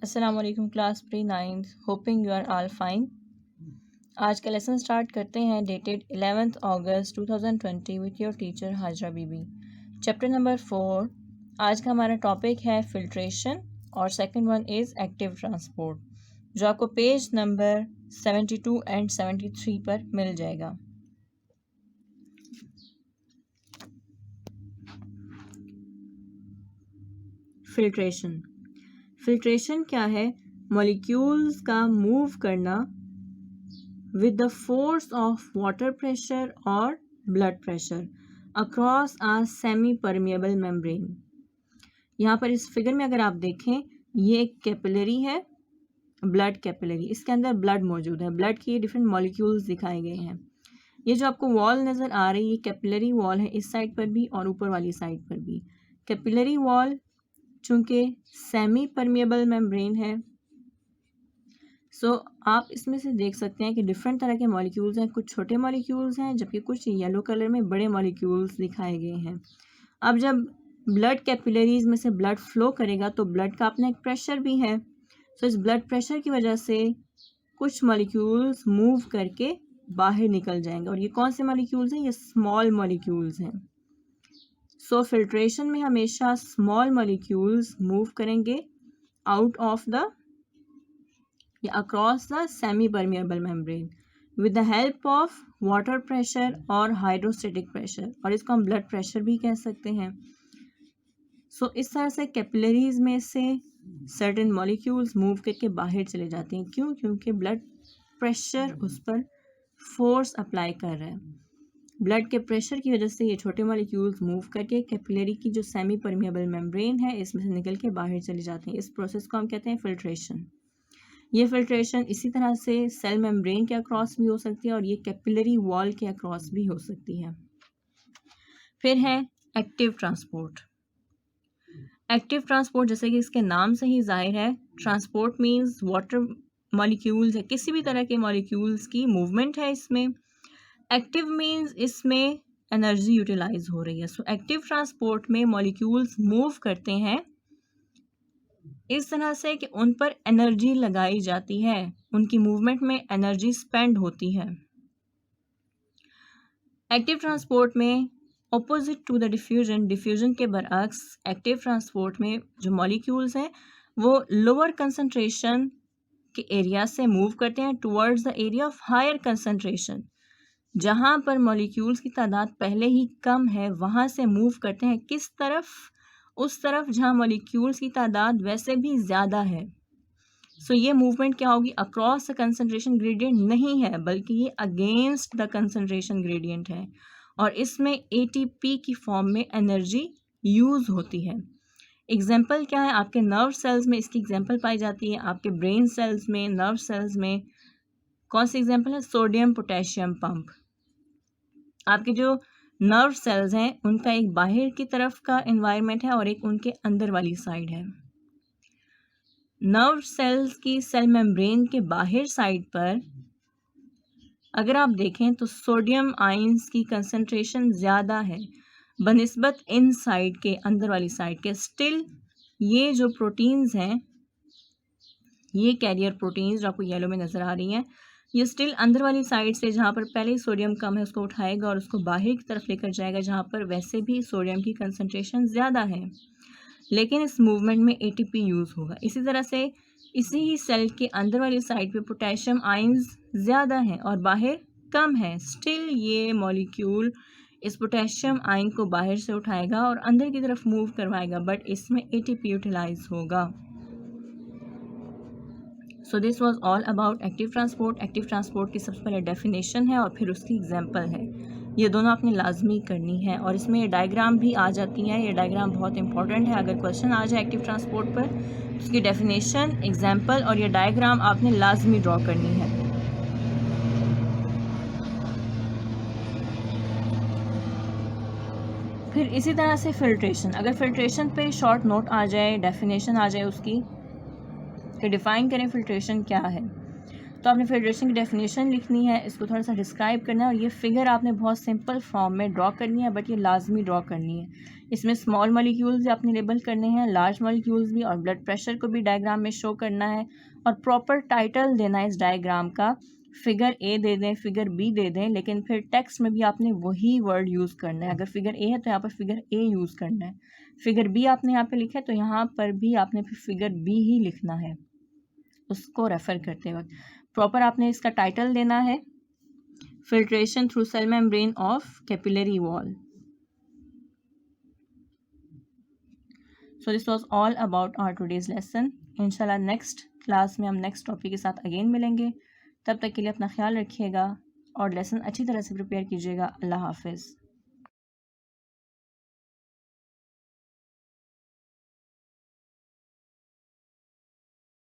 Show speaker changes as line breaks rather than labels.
अस्सलाम वालेकुम class pre 9th, hoping you are all fine. आज का लेसन स्टार्ट करते हैं dated 11th August 2020 with your teacher Hajra Bibi. Chapter number 4। आज का हमारा टॉपिक है फिल्ट्रेशन और second one is active transport, जो आपको पेज नंबर 72 एंड 73 पर मिल जाएगा। फिल्ट्रेशन क्या है? मॉलिक्यूल्स का मूव करना with the force of water pressure और ब्लड प्रेशर अक्रॉस आ सेमी परमिएबल मेम्ब्रेन। यहाँ पर इस फिगर में अगर आप देखें, ये एक कैपिलरी है, ब्लड कैपिलरी। इसके अंदर ब्लड मौजूद है, ब्लड की डिफरेंट मॉलिक्यूल्स दिखाए गए हैं। ये जो आपको वॉल नज़र आ रही है, ये कैपिलरी वॉल है, इस साइड पर भी और ऊपर वाली साइड पर भी। कैपिलरी वॉल चूँकि सेमी परमिएबल मेम्ब्रेन है, सो आप इसमें से देख सकते हैं कि डिफरेंट तरह के मॉलिक्यूल्स हैं। कुछ छोटे मॉलिक्यूल्स हैं, जबकि कुछ येलो कलर में बड़े मॉलिक्यूल्स दिखाए गए हैं। अब जब ब्लड कैपिलरीज में से ब्लड फ्लो करेगा तो ब्लड का अपना एक प्रेशर भी है। सो इस ब्लड प्रेशर की वजह से कुछ मॉलिक्यूल्स मूव करके बाहर निकल जाएंगे, और ये कौन से मॉलिक्यूल्स हैं? ये स्मॉल मॉलिक्यूल्स हैं। सो फिल्ट्रेशन में हमेशा स्मॉल मॉलिक्यूल्स मूव करेंगे out of the across the semi-permeable membrane with the help of water pressure और hydrostatic pressure, और इसको हम blood pressure भी कह सकते हैं। सो इस तरह से कैपिलरीज में से certain molecules मूव करके बाहर चले जाते हैं। क्यों? क्योंकि ब्लड प्रेशर उस पर फोर्स अप्लाई कर रहा है। ब्लड के प्रेशर की वजह से ये छोटे मॉलिक्यूल्स मूव करके कैपिलरी की जो सेमी परमिएबल मेम्ब्रेन है इसमें से निकल के बाहर चले जाते हैं। इस प्रोसेस को हम कहते हैं फिल्ट्रेशन। ये फिल्ट्रेशन इसी तरह से सेल मेम्ब्रेन के अक्रॉस भी हो सकती है और ये कैपिलरी वॉल के अक्रॉस भी हो सकती है। फिर है एक्टिव ट्रांसपोर्ट। एक्टिव ट्रांसपोर्ट जैसे कि इसके नाम से ही जाहिर है, ट्रांसपोर्ट मींस वाटर मॉलिक्यूल्स है, किसी भी तरह के मॉलिक्यूल्स की मूवमेंट है इसमें। एक्टिव मींस इसमें एनर्जी यूटिलाइज हो रही है। सो एक्टिव ट्रांसपोर्ट में मॉलिक्यूल्स मूव करते हैं इस तरह से कि उन पर एनर्जी लगाई जाती है, उनकी मूवमेंट में एनर्जी स्पेंड होती है। एक्टिव ट्रांसपोर्ट में ऑपोजिट टू द डिफ्यूजन के बरअक्स एक्टिव ट्रांसपोर्ट में जो मॉलिक्यूल्स हैं वो लोअर कंसंट्रेशन के एरिया से मूव करते हैं towards the area of higher concentration. जहाँ पर मॉलिक्यूल्स की तादाद पहले ही कम है वहाँ से मूव करते हैं किस तरफ? उस तरफ जहाँ मॉलिक्यूल्स की तादाद वैसे भी ज़्यादा है। सो ये मूवमेंट क्या होगी? अक्रॉस द कंसंट्रेशन ग्रेडियंट नहीं है, बल्कि ये अगेंस्ट द कंसंट्रेशन ग्रेडियंट है, और इसमें एटीपी की फॉर्म में एनर्जी यूज़ होती है। एग्जाम्पल क्या है? आपके नर्व सेल्स में इसकी एग्जाम्पल पाई जाती है। आपके ब्रेन सेल्स में, नर्व सेल्स में कौन सी एग्जाम्पल है? Sodium potassium pump. आपके जो नर्व सेल्स हैं उनका एक बाहर की तरफ का एनवायरनमेंट है और एक उनके अंदर वाली साइड है। नर्व सेल्स की सेल मेम्ब्रेन के बाहर साइड पर अगर आप देखें तो सोडियम आयंस की कंसंट्रेशन ज़्यादा है बनिस्बत इन साइड के, अंदर वाली साइड के। स्टिल ये जो प्रोटीन्स हैं, ये कैरियर प्रोटीन्स जो आपको येलो में नज़र आ रही हैं, ये स्टिल अंदर वाली साइड से जहाँ पर पहले ही सोडियम कम है उसको उठाएगा और उसको बाहर की तरफ लेकर जाएगा जहाँ पर वैसे भी सोडियम की कंसंट्रेशन ज़्यादा है, लेकिन इस मूवमेंट में एटीपी यूज़ होगा। इसी तरह से इसी ही सेल के अंदर वाली साइड पे पोटेशियम आयंस ज़्यादा हैं और बाहर कम है। स्टिल ये मॉलिक्यूल इस पोटेशियम आयन को बाहर से उठाएगा और अंदर की तरफ मूव करवाएगा, बट इसमें एटीपी यूटिलाइज होगा। सो this was all about active transport. Active transport की सबसे पहले डेफिनेशन है और फिर उसकी एग्जाम्पल है। ये दोनों आपने लाजमी करनी है, और इसमें ये डायग्राम भी आ जाती हैं। ये डायग्राम बहुत इंपॉर्टेंट है। अगर क्वेश्चन आ जाए एक्टिव ट्रांसपोर्ट पर तो उसकी डेफिनेशन, एग्जाम्पल और ये डायग्राम आपने लाजमी ड्रॉ करनी है। फिर इसी तरह से फिल्ट्रेशन, अगर फिल्ट्रेशन पे शॉर्ट नोट आ जाए, डेफिनेशन आ जाए उसकी कि डिफ़ाइन करें फिल्ट्रेशन क्या है, तो आपने फिल्ट्रेशन की डेफिनेशन लिखनी है, इसको थोड़ा सा डिस्क्राइब करना है और ये फिगर आपने बहुत सिंपल फॉर्म में ड्रॉ करनी है, बट ये लाजमी ड्रॉ करनी है। इसमें स्मॉल मॉलिक्यूल्स भी आपने लेबल करने हैं, लार्ज मॉलिक्यूल्स भी, और ब्लड प्रेशर को भी डायग्राम में शो करना है और प्रॉपर टाइटल देना है इस डायग्राम का। फिगर ए दे दें, फिगर बी दे दें, लेकिन फिर टेक्स्ट में भी आपने वही वर्ड यूज़ करना है। अगर फिगर ए है तो यहाँ पर फिगर ए यूज़ करना है, फिगर बी आपने यहाँ पे लिखा है तो यहाँ पर भी आपने फिर फिगर बी ही लिखना है उसको रेफ़र करते वक्त। प्रॉपर आपने इसका टाइटल देना है, filtration through cell membrane of capillary wall. So this was all about our today's lesson. इंशाल्लाह नेक्स्ट क्लास में हम नेक्स्ट टॉपिक के साथ अगेन मिलेंगे। तब तक के लिए अपना ख्याल रखिएगा और लेसन अच्छी तरह से प्रिपेयर कीजिएगा। अल्लाह हाफिज़।